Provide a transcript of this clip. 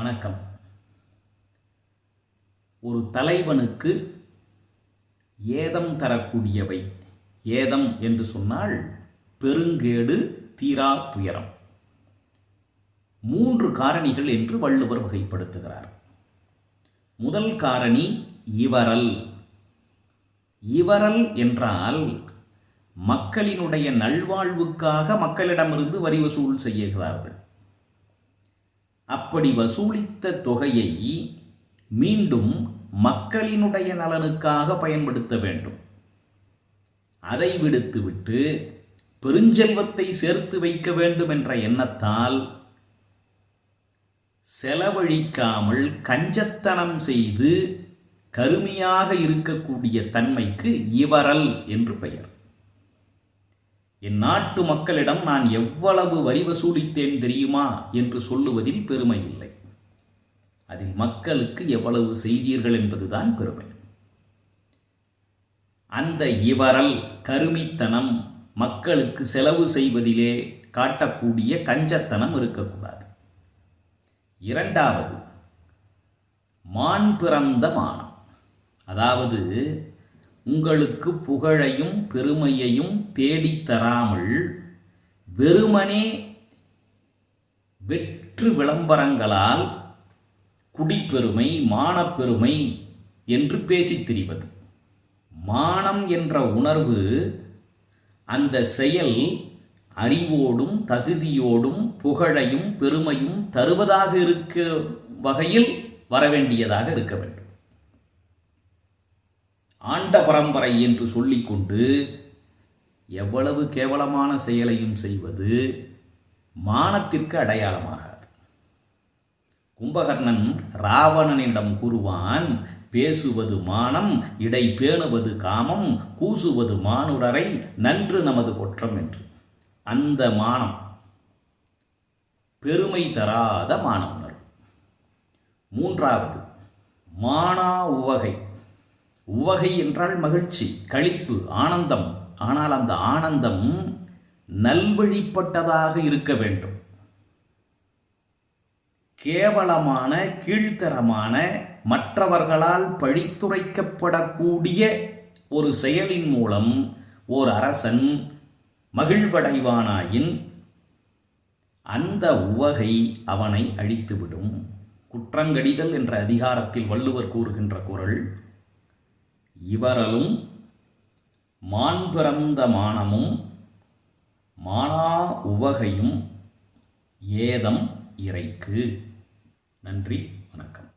வணக்கம். ஒரு தலைவனுக்கு ஏதம் தரக்கூடியவை. ஏதம் என்று சொன்னால் பெருங்கேடு, தீரா துயரம். 3 காரணிகள் என்று வள்ளுவர் வகைப்படுத்துகிறார். முதல் காரணி இவரல். இவரல் என்றால் மக்களினுடைய நல்வாழ்வுக்காக மக்களிடமிருந்து வரி வசூல் செய்கிறார்கள். அப்படி வசூலித்த தொகையை மீண்டும் மக்களினுடைய நலனுக்காக பயன்படுத்த வேண்டும். அதை விடுத்துவிட்டு பெருஞ்செல்வத்தை சேர்த்து வைக்க வேண்டும் என்ற எண்ணத்தால் செலவழிக்காமல் கஞ்சத்தனம் செய்து கருமையாக இருக்கக்கூடிய தன்மைக்கு இவரல் என்று பெயர். என் நாட்டு மக்களிடம் நான் எவ்வளவு வரி வசூலித்தேன் தெரியுமா என்று சொல்லுவதில் பெருமை இல்லை. அதில் மக்களுக்கு எவ்வளவு செய்தீர்கள் என்பதுதான் பெருமை. அந்த இவரல், கருமித்தனம், மக்களுக்கு செலவு செய்வதிலே காட்டக்கூடிய கஞ்சத்தனம் இருக்கக்கூடாது. இரண்டாவது, மான் பிறந்த மானம். அதாவது உங்களுக்கு புகழையும் பெருமையையும் தேடித்தராமல் வெறுமனே வெற்று விளம்பரங்களால் குடிப்பெருமை, மானப்பெருமை என்று பேசித் திரிவது. மானம் என்ற உணர்வு, அந்த செயல் அறிவோடும் தகுதியோடும் புகழையும் பெருமையும் தருவதாக இருக்க வகையில் வரவேண்டியதாக இருக்க வேண்டும். ஆண்ட பரம்பரை என்று சொல்லிக்கொண்டு எவ்வளவு கேவலமான செயலையும் செய்வது மானத்திற்கு அடையாளமாகாது. கும்பகர்ணன் ராவணனிடம் கூறுவான், பேசுவது மானம், இடை பேணுவது காமம், கூசுவது மானுடரை, நன்று நமது குற்றம் என்று. அந்த மானம் பெருமை தராத மான உணர்வு. மூன்றாவது, மானா உவகை. உவகை என்றால் மகிழ்ச்சி, களிப்பு, ஆனந்தம். ஆனால் அந்த ஆனந்தம் நல்வழிப்பட்டதாக இருக்க வேண்டும். கேவலமான, கீழ்த்தரமான, மற்றவர்களால் பழித்துரைக்கப்படக்கூடிய ஒரு செயலின் மூலம் ஓர் அரசன் மகிழ்வடைவானாயின் அந்த உவகை அவனை அழித்துவிடும். குற்றங்கடிதல் என்ற அதிகாரத்தில் வள்ளுவர் கூறுகின்ற குறள், இவரலும் மான் பிறந்த மானமும் மானா உவகையும் ஏதம் இறைக்கு. நன்றி, வணக்கம்.